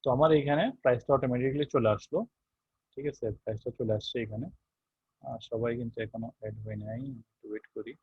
তো আমার এখানে প্রাইসটা অটোমেটিক্যালি চলে আসলো। ঠিক আছে, প্রাইসটা চলে আসছে এখানে। সবাই কিন্তু এখনো অ্যাড হয় নাই, একটু ওয়েট করি।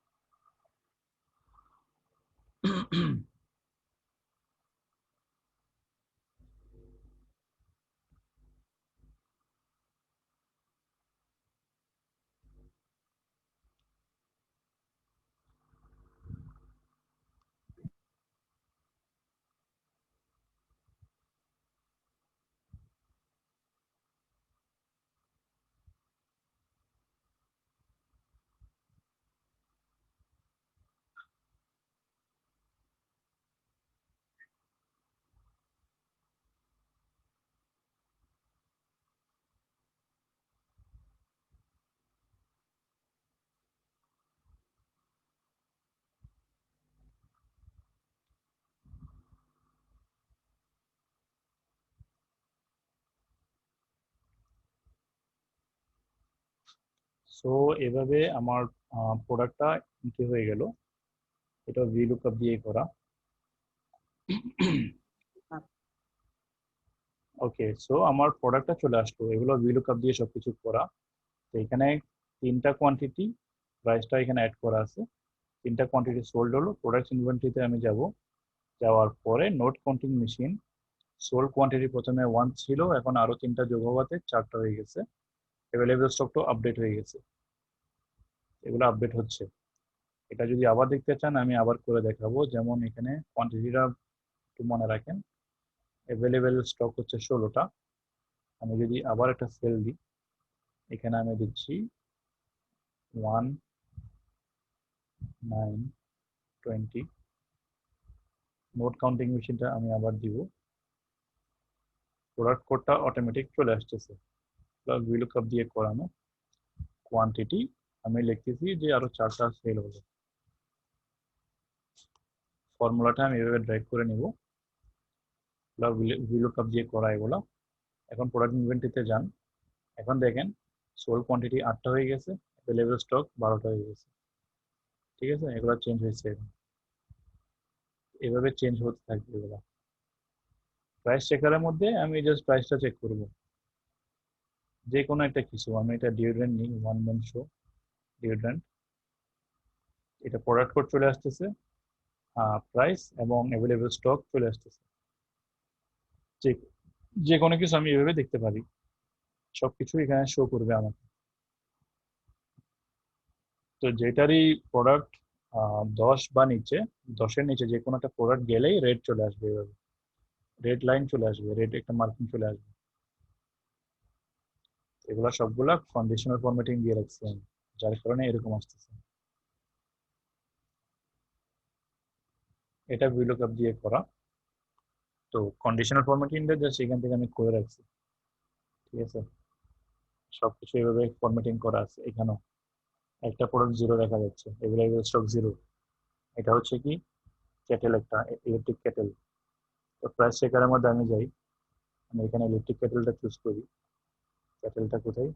সো এভাবে আমার প্রোডাক্টটা কি হয়ে গেল, এটা ভিলুকআপ দিয়ে করা। ওকে, সো আমার প্রোডাক্টটা চলে আসলো, এগুলো ভিলুকআপ দিয়ে সবকিছু করা। তো এখানে তিনটা কোয়ান্টিটি, প্রাইসটা এখানে অ্যাড করা আছে। তিনটা কোয়ান্টিটি সোল্ড হলো, প্রোডাক্ট ইনভেন্টরিতে আমি যাব। যাওয়ার পরে note counting machine, sold quantity প্রথমে 1 ছিল, এখন আরো তিনটা যোগ হওয়াতে 4টা হয়ে গেছে। অ্যাভেলেবল স্টকটাও আপডেট হয়ে গেছে, এগুলো আপডেট হচ্ছে। এটা যদি আবার দেখতে চান আমি আবার করে দেখাবো। যেমন এখানে কোয়ান্টিটিটা একটু মনে রাখেন, অ্যাভেলেবেল স্টক হচ্ছে 16টা। আমি যদি আবার একটা সেল দিই, এখানে আমি দিচ্ছি 1, 9, 20। নোট কাউন্টিং মেশিনটা আমি আবার দিব, প্রোডাক্ট কোডটা অটোমেটিক চলে আসতেছে, ভিলুকআপ দিয়ে করানো। কোয়ান্টিটি আমি লিখতেছি যে আরো 4টা সেল হলো। ফর্মুলাটা আমি এভাবে ড্রাইভ করে নিব, ভিলুকআপ দিয়ে করা এগুলো। এখন প্রোডাক্ট ইনভেন্টরিতে যান, এখন দেখেন সোল্ড কোয়ান্টিটি 8টা হয়ে গেছে, অ্যাভেলেবল স্টক 12টা হয়ে গেছে। ঠিক আছে, এগুলো চেঞ্জ হয়েছে, এভাবে চেঞ্জ হতে থাকবে এগুলো। প্রাইস চেকারের মধ্যে আমি জাস্ট প্রাইসটা চেক করব, যে কোনো একটা কিছু। আমি এটা ডিওড্রেন্ট নিই, 1 ম্যান শো ডিওড্রেন্ট। এটা প্রোডাক্ট কোড চলে আসতেছে, প্রাইস এবং অ্যাভেলেবল স্টক চলে আসতেছে। যে যে কোনো কিছু আমি এভাবে দেখতে পারি, সবকিছু এখানে শো করবে আমাকে। তো যেটারই প্রোডাক্ট 10 বা নিচে, 10-এর নিচে যে কোনো একটা প্রোডাক্ট গেলেই রেড চলে আসবে, এভাবে রেড লাইন চলে আসবে, রেড একটা মার্কিং চলে আসবে। এগুলা সবগুলা কন্ডিশনাল ফরম্যাটিং দিয়ে রাখছি আমি, যার কারণে এরকম আসতেছে। এটা ভিলুকআপ দিয়ে করা। তো কন্ডিশনাল ফরম্যাটিংটা জাস্ট এখান থেকে আমি করে রাখছি। ঠিক আছে, সবকিছু এভাবে ফরম্যাটিং করা আছে। এখানেও একটা প্রোডাক্ট 0 দেখা যাচ্ছে, এভেলেবল স্টক 0। এটা হচ্ছে কি, কেটেল, একটা ইলেকট্রিক কেটেল। তো প্রাইস চেকারের মধ্যে আমি যাই, আমি এখানে ইলেকট্রিক কেটেলটা চুজ করি। কেটেলটা কোথায়,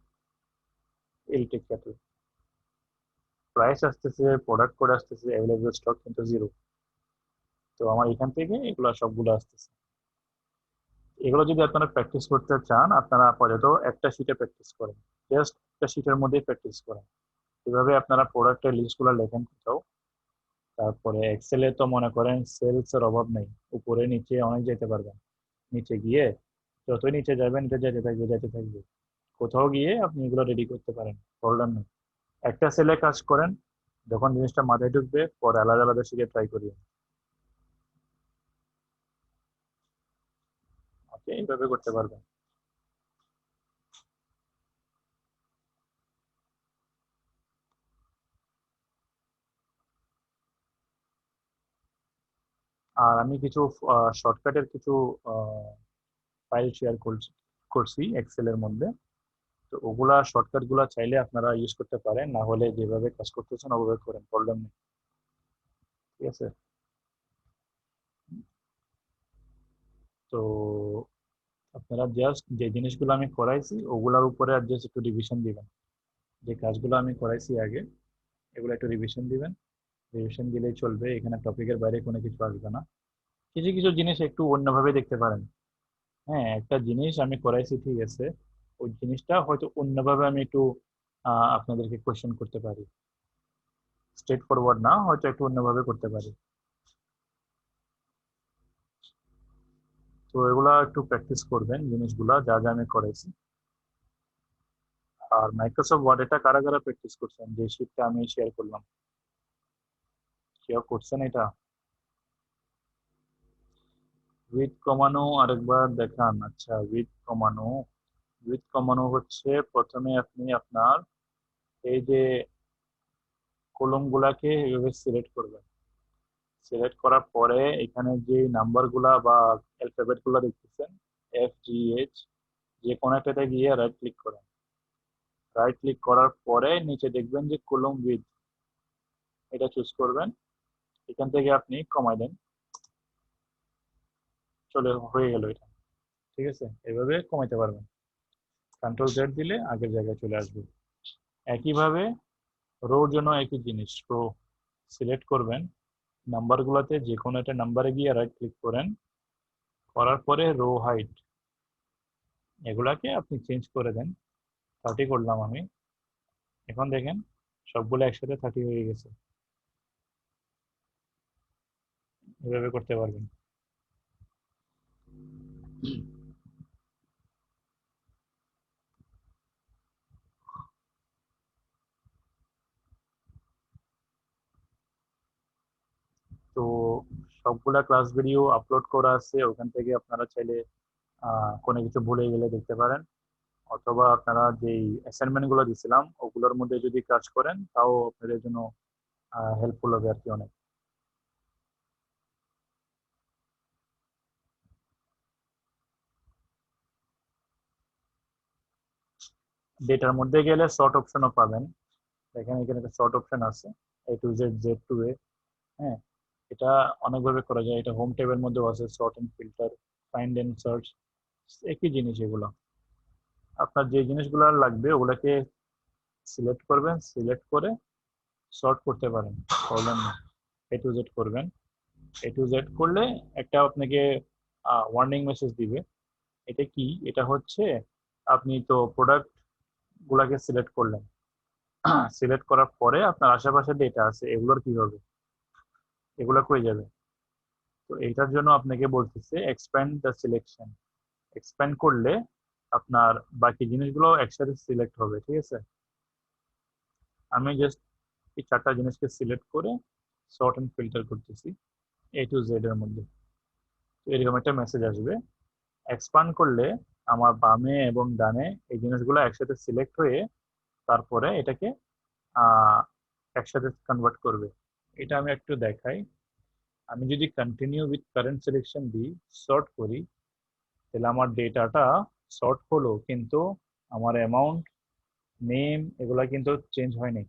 ইলেকট্রিক কেটেল। প্রাইস আসতেছে, প্রোডাক্ট কোড আসতেছে, অ্যাভেলেবল স্টক কিন্তু 0। তো আমার এখান থেকে এগুলো সবগুলো আসতেছে। এগুলো যদি আপনারা প্র্যাকটিস করতে চান, আপনারা আপাতত একটা শিটে প্র্যাকটিস করেন, জাস্ট একটা শিটের মধ্যেই প্র্যাকটিস করেন। এভাবে আপনারা প্রোডাক্টের লিস্টগুলো লেখেন কোথাও। তারপরে এক্সেলে তো মনে করেন সেলস এর অভাব নেই, উপরে নিচে অনেক যেতে পারবেন। নিচে গিয়ে যতই নিচে যাবেন এটা যেতে থাকবে, যেতে থাকবে। কোথাও গিয়ে আপনি এগুলো রেডি করতে পারেন, প্রবলেম নেই। একটা সেলে কাজ করেন, যখন জিনিসটা মাথায় ঢুকবে পরে আলাদা আলাদা শিখে ট্রাই করি। ওকে, এইভাবে করতে পারবেন। আর আমি কিছু শর্টকাটের কিছু ফাইল শেয়ার করছি এক্সেলের মধ্যে। তো ওগুলা শর্টকাট গুলা চাইলে আপনারা ইউজ করতে পারেন, না হলে যেভাবে কাজ করতেছেন ওভাবে করেন, প্রবলেম নেই। ঠিক আছে, তো আপনারা জাস্ট যে জিনিসগুলো আমি করাইছি ওগুলার উপরে আর জাস্ট একটু রিভিশন দিবেন। যে কাজগুলো আমি করাইছি আগে, এগুলো একটু রিভিশন দিবেন। রিভিশন দিলেই চলবে, এখানে টপিকের বাইরে কোনো কিছু আসবে না। কিছু কিছু জিনিস একটু অন্যভাবে দেখতে পারেন। হ্যাঁ, একটা জিনিস আমি করাইছি, ঠিক আছে, ওই জিনিসটা হয়তো অন্যভাবে আমি একটু আপনাদেরকে কোয়েশ্চেন করতে পারি, স্ট্রেট ফরওয়ার্ড না, হয়তো একটু অন্যভাবে করতে পারি। তো এগুলা একটু প্র্যাকটিস করবেন, জিনিসগুলা যা যা আমি করেছি। আর মাইক্রোসফট ওয়ার্ড এটা কারা কারা প্র্যাকটিস করছেন, যে শিটটা আমি শেয়ার করলাম, কেউ করছেন এটা? উইথ কমানো আরেকবার দেখান। আচ্ছা, উইথ কমানো, উইথ কমানো হচ্ছে প্রথমে আপনি আপনার এই যে কলম গুলাকে এভাবে সিলেক্ট করবেন। সিলেক্ট করার পরে এখানে যে নাম্বার গুলা বা অ্যালফাবেট গুলা দেখতেছেন, FGH, যে কোনো একটাতে গিয়ে রাইট ক্লিক করেন। রাইট ক্লিক করার পরে নিচে দেখবেন যে কলম উইথ, এটা চুজ করবেন। এখান থেকে আপনি কমাই দেন, চলে হয়ে গেল এটা। ঠিক আছে, এভাবে কমাইতে পারবেন। কন্ট্রোল Z দিলে আগের জায়গায় চলে আসবে। একইভাবে রোর জন্য একই জিনিস, রো সিলেক্ট করবেন, নাম্বার গুলাতে যে কোনো একটা নাম্বারে গিয়ে রাইট ক্লিক করেন, করার পরে রো হাইট এগুলাকে আপনি চেঞ্জ করে দেন। 30 করলাম আমি। এখন দেখেন সবগুলো একসাথে 30 হয়ে গেছে। এভাবে করতে পারবেন। তো সবগুলা ক্লাস ভিডিও আপলোড করা আছে, ওখান থেকে আপনারা চাইলে কোনো কিছু ভুলে গেলে দেখতে পারেন, অথবা আপনারা যেই অ্যাসাইনমেন্ট গুলো দিছিলাম ওগুলোর মধ্যে যদি কাজ করেন তাও আপনাদের জন্য হেল্পফুল হবে আর কি অনেক। ডেটার মধ্যে গেলে শর্ট অপশনও পাবেন। দেখেন এখানে একটা শর্ট অপশন আছে, A to Z, Z to A। হ্যাঁ, এটা অনেকভাবে করা যায়। এটা হোম ট্যাবের মধ্যেও আছে, sort and filter, find and search, একই জিনিস এগুলো। আপনার যে জিনিসগুলো লাগবে ওগুলোকে সিলেক্ট করবেন, সিলেক্ট করে সর্ট করতে পারেন, প্রবলেম নেই। A to Z করবেন। A to Z করলে একটা আপনাকে ওয়ার্নিং মেসেজ দিবে। এটা কি? এটা হচ্ছে আপনি তো প্রোডাক্ট গুলাকে সিলেক্ট করলেন, সিলেক্ট করার পরে আপনার আশেপাশে ডেটা আছে, এগুলোর কি হবে, এগুলো কই যাবে? তো এটার জন্য আপনাকে বলতেছে এক্সপ্যান্ড দ্য সিলেকশন। এক্সপ্যান্ড করলে আপনার বাকি জিনিসগুলো একসাথে সিলেক্ট হবে। ঠিক আছে, আমি জাস্ট এই চারটা জিনিসকে সিলেক্ট করে সর্ট এন্ড ফিল্টার করতেছি A to Z এর মধ্যে। তো এরকম একটা মেসেজ আসবে। এক্সপ্যান্ড করলে আমার বামে এবং ডানে এই জিনিসগুলো একসাথে সিলেক্ট হয়ে তারপরে এটাকে আহ একসাথে কনভার্ট করবে। এটা আমি একটু দেখাই। আমি যদি কন্টিনিউ উইথ কারেন্ট সিলেকশন দিই, সর্ট করি, তাহলে আমার ডেটাটা সর্ট হলো, কিন্তু আমার অ্যামাউন্ট, নেম এগুলা কিন্তু চেঞ্জ হয়নি।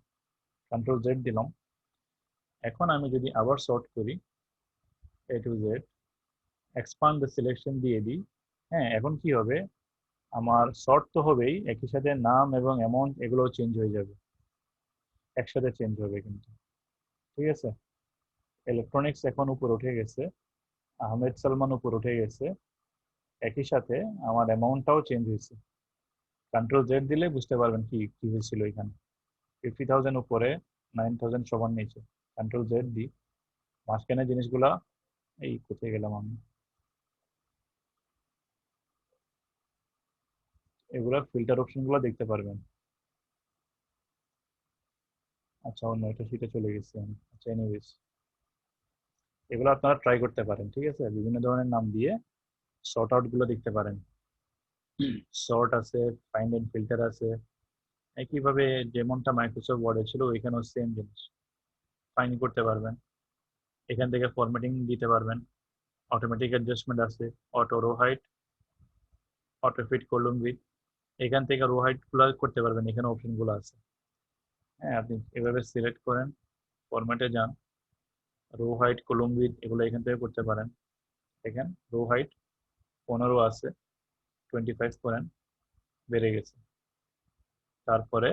কন্ট্রোল Z দিলাম। এখন আমি যদি আবার সর্ট করি, A to Z, expand the selection দিয়ে দিই, হ্যাঁ, এখন কি হবে? আমার সর্ট তো হবেই, একই সাথে নাম এবং অ্যামাউন্ট এগুলোও চেঞ্জ হয়ে যাবে, একসাথে চেঞ্জ হবে কিন্তু। ঠিক আছে, ইলেকট্রনিক্স এখন উপর উঠে গেছে, আহমেদ সালমান উপর উঠে গেছে, একই সাথে আমার অ্যামাউন্টটাও চেঞ্জ হয়েছে। কন্ট্রোল Z দিলে বুঝতে পারবেন কি কি হয়েছিল এখানে। 50,000 উপরে, 9,000 সবার নিচে। কন্ট্রোল Z দিই, মাঝখানে জিনিসগুলা, এই কোথায় গেলাম আমি, এগুলা ফিল্টার অপশন গুলো দেখতে পারবেন। আচ্ছা, অন্য একটা শিটে চলে গেছি আমি। আচ্ছা, এনিওয়েজ, এগুলো আপনারা ট্রাই করতে পারেন। ঠিক আছে, বিভিন্ন ধরনের নাম দিয়ে সর্ট আউট গুলো দেখতে পারেন। সর্ট আছে, ফাইন্ড এন্ড ফিল্টার আছে, একইভাবে যেমনটা মাইক্রোসফট ওয়ার্ডে ছিল ওইখানেও সেম জিনিস ফাইন্ড করতে পারবেন। এখান থেকে ফরম্যাটিং দিতে পারবেন, অটোমেটিক অ্যাডজাস্টমেন্ট আছে, auto row height, auto fit column width, এখান থেকে রো হাইট গুলো করতে পারবেন, এখানে অপশন গুলো আছে। হ্যাঁ, আপনি এভাবে সিলেক্ট করেন, ফরম্যাটে যান, রো হাইট কলম উইথ এগুলো এখান থেকে করতে পারেন। দেখেন রো হাইট 15 আছে, 25 করেন, বেড়ে গেছে। তারপরে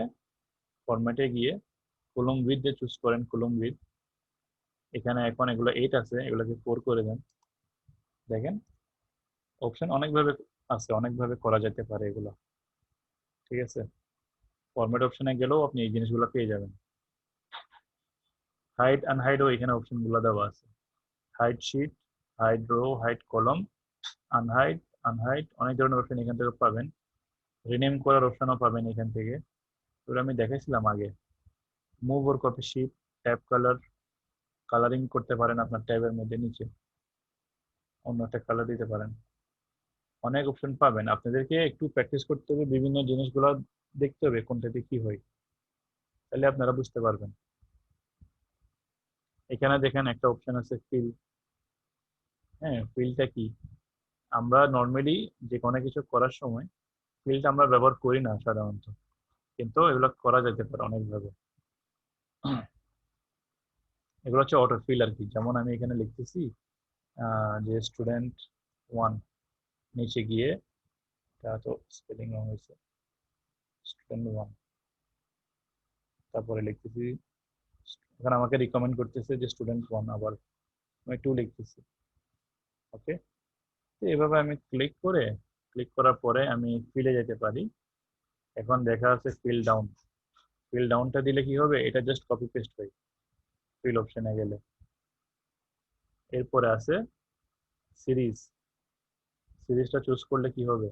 ফরম্যাটে গিয়ে কলম উইথ দিয়ে চুজ করেন, কলম উইথ, এখানে এখন এগুলো 8 আছে, এগুলোকে 4 করে দেন। দেখেন অপশন অনেকভাবে আছে, অনেকভাবে করা যেতে পারে এগুলো। ঠিক আছে, ফরম্যাট অপশনে গেলেও আপনি এই জিনিসগুলো পেয়ে যাবেন। হাইড আনহাইডও এখানে অপশনগুলো দেওয়া আছে। Hide sheet, hide row, hide column, unhide, unhide, অনেক ধরনের অপশন এখান থেকে পাবেন। রিনেম করার অপশনও পাবেন এখান থেকে। ওটা আমি দেখাইছিলাম আগে। Move or copy sheet, tab colour, colouring করতে পারেন আপনার ট্যাবের মধ্যে, নিচে অন্য একটা কালার দিতে পারেন। অনেক অপশন পাবেন, আপনাদেরকে একটু প্র্যাকটিস করতে হবে, বিভিন্ন জিনিসগুলো দেখতে হবে কোনটাতে কি হয়, তাহলে আপনারা বুঝতে পারবেন। এখানে দেখেন একটা অপশন আছে ফিল। হ্যাঁ, ফিলটা কি? আমরা নর্মালি যে কোনো কিছু করার সময় ফিলটা আমরা ব্যবহার করি না সাধারণত, কিন্তু এগুলো করা যেতে পারে অনেকভাবে। এগুলো হচ্ছে অটো ফিল আর কি। যেমন আমি এখানে লিখতেছি যে স্টুডেন্ট ওয়ান, নিচে গিয়ে, এটা তো স্পেলিং রং হয়েছে, স্টুডেন্ট ওয়ান, তারপরে লিখতেছি, এখানে আমাকে রিকমেন্ড করতেছে যে স্টুডেন্ট ওয়ান, আবার আমি টু লিখতেছি। ওকে, তো এভাবে আমি ক্লিক করার পরে আমি ফিলে যেতে পারি। এখন দেখা আছে ফিল ডাউন। ফিল ডাউনটা দিলে কি হবে, এটা জাস্ট কপি পেস্ট হয় ফিল অপশনে গেলে। এরপরে আছে সিরিজ। সিরিজটা চুজ করলে কি হবে,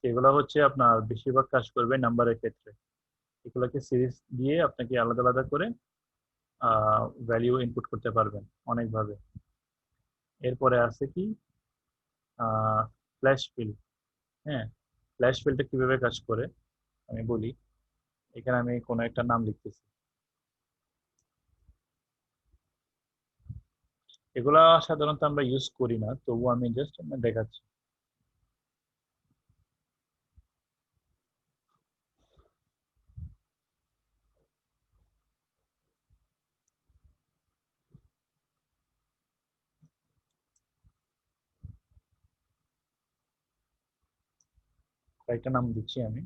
এগুলো হচ্ছে আপনার বেশিরভাগ কাজ করবে নাম্বারের ক্ষেত্রে। এগুলোকে সিরিজ দিয়ে আপনাকে আলাদা আলাদা করে ভ্যালিউ ইনপুট করতে পারবেন অনেকভাবে। এরপরে আছে কি ফ্ল্যাশ ফিল। হ্যাঁ, ফ্ল্যাশ ফিলটা কিভাবে কাজ করে আমি বলি। এখানে আমি কোনো একটা নাম লিখতেছি, এগুলা সাধারণত আমরা ইউজ করি না, তবু আমি জাস্ট দেখাচ্ছি। কয়েকটা নাম দিচ্ছি আমি।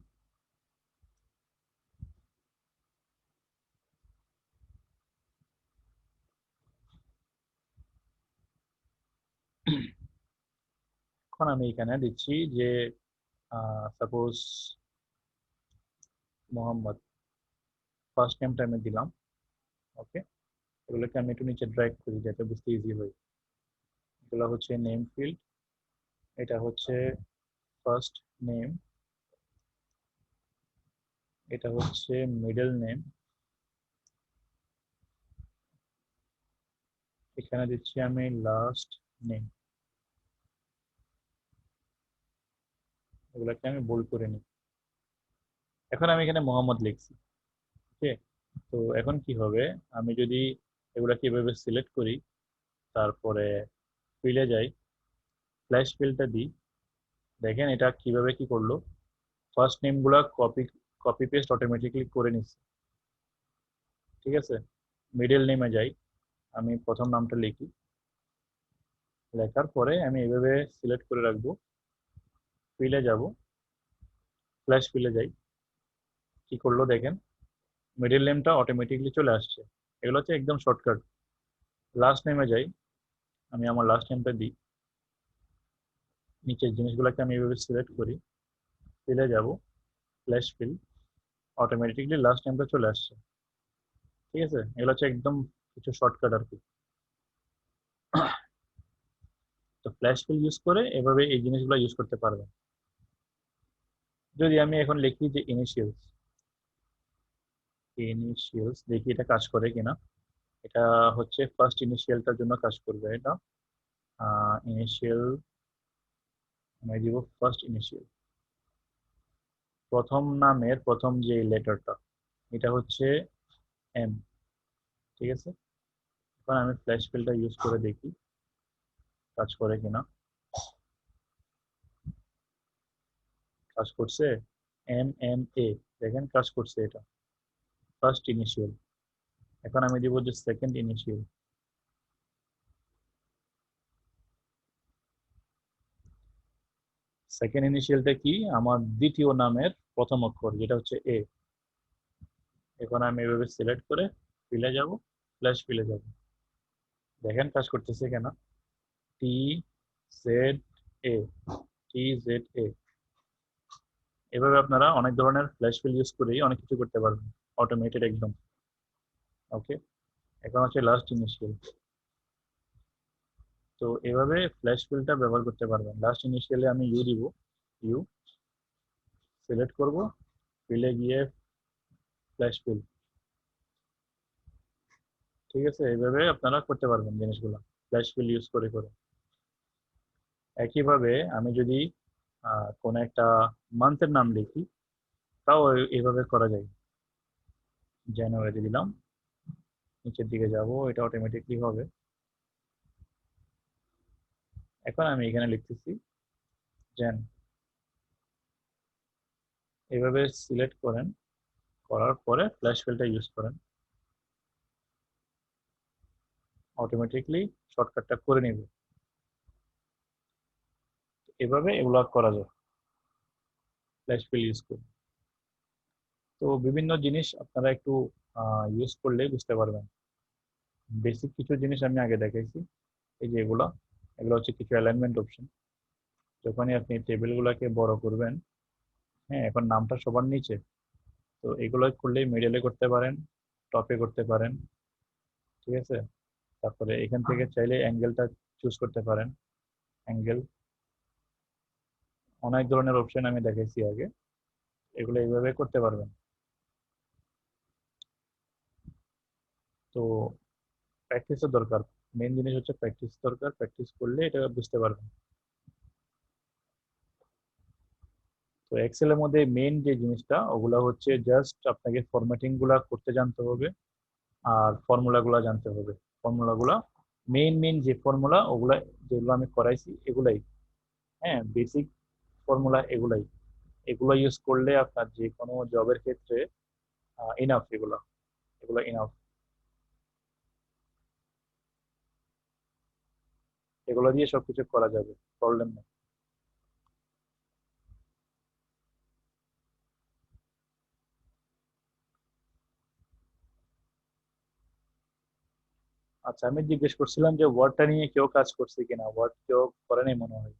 এখন আমি এখানে দিচ্ছি যে সাপোজ মোহাম্মদ, ফার্স্ট নেমটা আমি দিলাম। ওকে, এগুলোকে আমি একটু নিচে ড্র্যাগ করি যাতে বুঝতে ইজি হয়। এগুলো হচ্ছে নেম ফিল্ড, এটা হচ্ছে ফার্স্ট নেম, এটা হচ্ছে মিডল নেম, এখানে দিচ্ছি আমি লাস্ট নেম। এগুলোকে আমি বোল্ড করে নিই। এখন আমি এখানে মোহাম্মদ লিখছি। ওকে, তো এখন কি হবে, আমি যদি এগুলাকে এভাবে সিলেক্ট করি, তারপরে ফিলে যাই, ফ্ল্যাশ ফিলটা দিই, দেখেন এটা কিভাবে কি করলো, ফার্স্ট নেম গুলা কপি কপি পেস্ট অটোমেটিকলি করে নিচ্ছে। ঠিক আছে, মিডল নেমে যাই, আমি প্রথম নামটা লিখি, লেখার পরে আমি এভাবে সিলেক্ট করে রাখবো, ফিলে যাব, ফ্ল্যাশ ফিলে যাই, কি করলো দেখেন, মিডল নেমটা অটোমেটিকলি চলে আসছে। এগুলো হচ্ছে একদম শর্টকাট। লাস্ট নেমে যাই, আমি আমার লাস্ট নেমটা দিই, নিচের জিনিসগুলোকে আমি এভাবে সিলেক্ট করি, ফিলে যাব, ফ্ল্যাশ ফিল, অটোমেটিকলি লাস্ট নেমটা চলে আসছে। ঠিক আছে, এগুলো হচ্ছে একদম কিছু শর্টকাট আর কি। তো ফ্ল্যাশ ফিল ইউজ করে এভাবে এই জিনিসগুলো ইউজ করতে পারবেন। যদি আমি এখন লিখি যে ইনিশিয়ালস, ইনিশিয়ালস দেখি এটা কাজ করে কিনা। এটা হচ্ছে ফার্স্ট ইনিশিয়ালটার জন্য কাজ করবে এটা। ইনিশিয়াল, আমি দিব ফার্স্ট ইনিশিয়াল, প্রথম নামের প্রথম যে লেটারটা, এটা হচ্ছে এম। ঠিক আছে, এখন আমি ফ্ল্যাশ ফিলটা ইউজ করে দেখি কাজ করে কিনা। কাজ করছে, এম, দেখেন কাজ করছে এটা, ফার্স্ট ইনিশিয়াল। এখন আমি দিব যে সেকেন্ড ইনিশিয়াল। সেকেন্ড ইনিশিয়ালটা কি, আমার দ্বিতীয় নামের প্রথম অক্ষর যেটা হচ্ছে এ। এখন আমি এভাবে সিলেক্ট করে ফিলে যাব, ফ্ল্যাশ ফিলে যাব, দেখেন কাজ করতেছে কেন, টি জেড এ। TZA। এভাবে আপনারা অনেক ধরনের ফ্ল্যাশ ফিল ইউজ করেই অনেক কিছু করতে পারবেন, অটোমেটেড একদম। ওকে, এখন হচ্ছে লাস্ট ইনিশিয়াল। তো এভাবে ফ্ল্যাশ ফিলটা ব্যবহার করতে পারবেন। লাস্ট ইনিশিয়ালে আমি ইউ দিব, ইউ সিলেক্ট করব, ফিলে গিয়ে ফ্ল্যাশ ফিল। ঠিক আছে, এইভাবে আপনারা করতে পারবেন জিনিসগুলো ফ্ল্যাশ ফিল ইউজ করে করে। একইভাবে আমি যদি কোনো একটা মান্থের নাম লিখি, তাও এইভাবে করা যায়। জানুয়ারি দিলাম, নিচের দিকে যাব, এটা অটোমেটিকলি হবে। এখন আমি এখানে লিখতেছি জ্যান। এইভাবে সিলেক্ট করেন, করার পরে ফ্ল্যাশ ফিলটা ইউজ করেন, অটোমেটিকলি শর্টকাটটা করে নেবে। এভাবে এগুলো করা যায় ফ্ল্যাশ ফিল ইউজ করে। তো বিভিন্ন জিনিস আপনারা একটু ইউজ করলে বুঝতে পারবেন। বেসিক কিছু জিনিস আমি আগে দেখাইছি, এই যে এগুলো হচ্ছে কিছু অ্যালাইনমেন্ট অপশন। যখনই আপনি টেবিলগুলোকে বড় করবেন, হ্যাঁ, এখন নামটা সবার নিচে, তো এগুলো করলেই মিডলে করতে পারেন, টপে করতে পারেন। ঠিক আছে, তারপরে এখান থেকে চাইলে অ্যাঙ্গেলটা চুজ করতে পারেন, অ্যাঙ্গেল। অনেক ধরনের অপশন আমি দেখাইছি আগে, এগুলো এইভাবে করতে পারবেন। তো প্র্যাকটিসও দরকার, মেন জিনিস হচ্ছে প্র্যাকটিস দরকার, প্র্যাকটিস করলে এটা বুঝতে পারবেন। তো এক্সেলের মধ্যে মেন যে জিনিসটা ওগুলা হচ্ছে জাস্ট আপনাকে ফরম্যাটিং গুলা করতে জানতে হবে, আর ফর্মুলা গুলা জানতে হবে। ফর্মুলা গুলা মেন মেন যে ফর্মুলা ওগুলা যেগুলো আমি করাইছি এগুলাই, হ্যাঁ, বেসিক ফর্মুলা এগুলাই। এগুলো ইউজ করলে আপনার যে কোনো জবের ক্ষেত্রে ইনাফ, এগুলো এগুলো ইনাফ। এগুলো দিয়ে সবকিছু করা যাবে, প্রবলেম নেই। আচ্ছা, আমি জিজ্ঞেস করছিলাম যে ওয়ার্ডটা নিয়ে কেউ কাজ করছে কিনা, ওয়ার্ড কেউ করে নাই মনে হয়,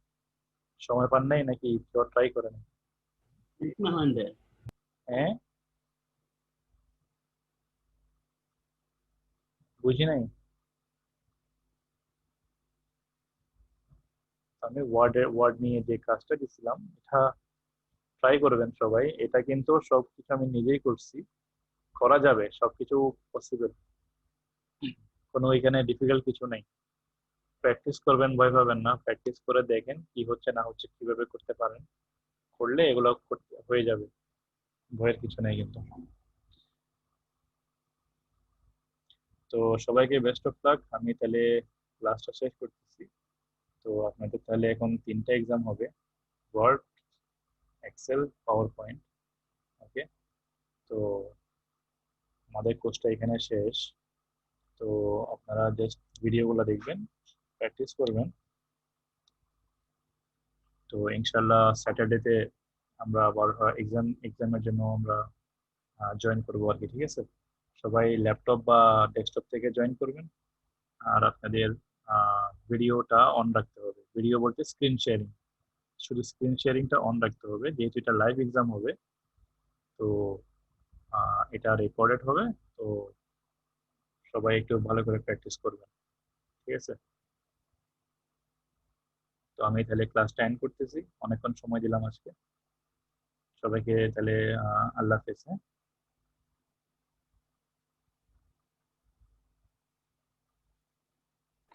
সময় পান নাই নাকি কেউ ট্রাই করে নাই? হ্যাঁ, বুঝি নাই। আমি ওয়ার্ড নিয়ে যে কাজটা দিছিলাম এটা ট্রাই করবেন সবাই। এটা কিন্তু সবকিছু আমি নিজেই করছি, করা যাবে, সবকিছু পসিবল, কোনো এখানে ডিফিকাল্ট কিছু নেই। প্র্যাকটিস করবেন, ভয় পাবেন না, প্র্যাকটিস করে দেখেন কি হচ্ছে না হচ্ছে, কিভাবে করতে পারেন, করলে এগুলো হয়ে যাবে, ভয়ের কিছু নেই কিন্তু। তো সবাইকে বেস্ট অফ লাক। আমি তাহলে ক্লাসটা শেষ করতেছি। তো আপনাদের তাহলে এখন 3টা এক্সাম হবে, ওয়ার্ড, এক্সেল, পাওয়ার পয়েন্ট। ওকে, তো আমাদের কোর্সটা এখানে শেষ। তো আপনারা জাস্ট ভিডিওগুলো দেখবেন, প্র্যাকটিস করবেন। তো ইনশাল্লাহ স্যাটারডেতে আমরা আবার এক্সামের জন্য আমরা জয়েন করবো আর কি। ঠিক আছে, সবাই ল্যাপটপ বা ডেস্কটপ থেকে জয়েন করবেন। আর আপনাদের ভিডিওটা অন রাখতে হবে, ভিডিও বলতে স্ক্রিন শেয়ারিং, শুধু স্ক্রিন শেয়ারিংটা অন রাখতে হবে, যেহেতু এটা লাইভ এক্সাম হবে। তো এটা রেকর্ডেড হবে। তো সবাই একটু ভালো করে প্র্যাকটিস করবেন। ঠিক আছে, তো আমি তাহলে ক্লাসটা এন্ড করতেছি, অনেকক্ষণ সময় দিলাম আজকে সবাইকে। তাহলে আল্লাহ হাফেজ। হ্যাঁ,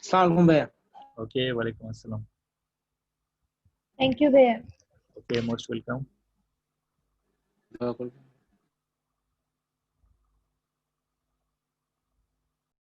আসসালামু আলাইকুম ভাইয়া। ওকে, ওয়ালাইকুম আসসালাম। Thank you, Bhaiya. Okay, most welcome. দোয়া করবেন।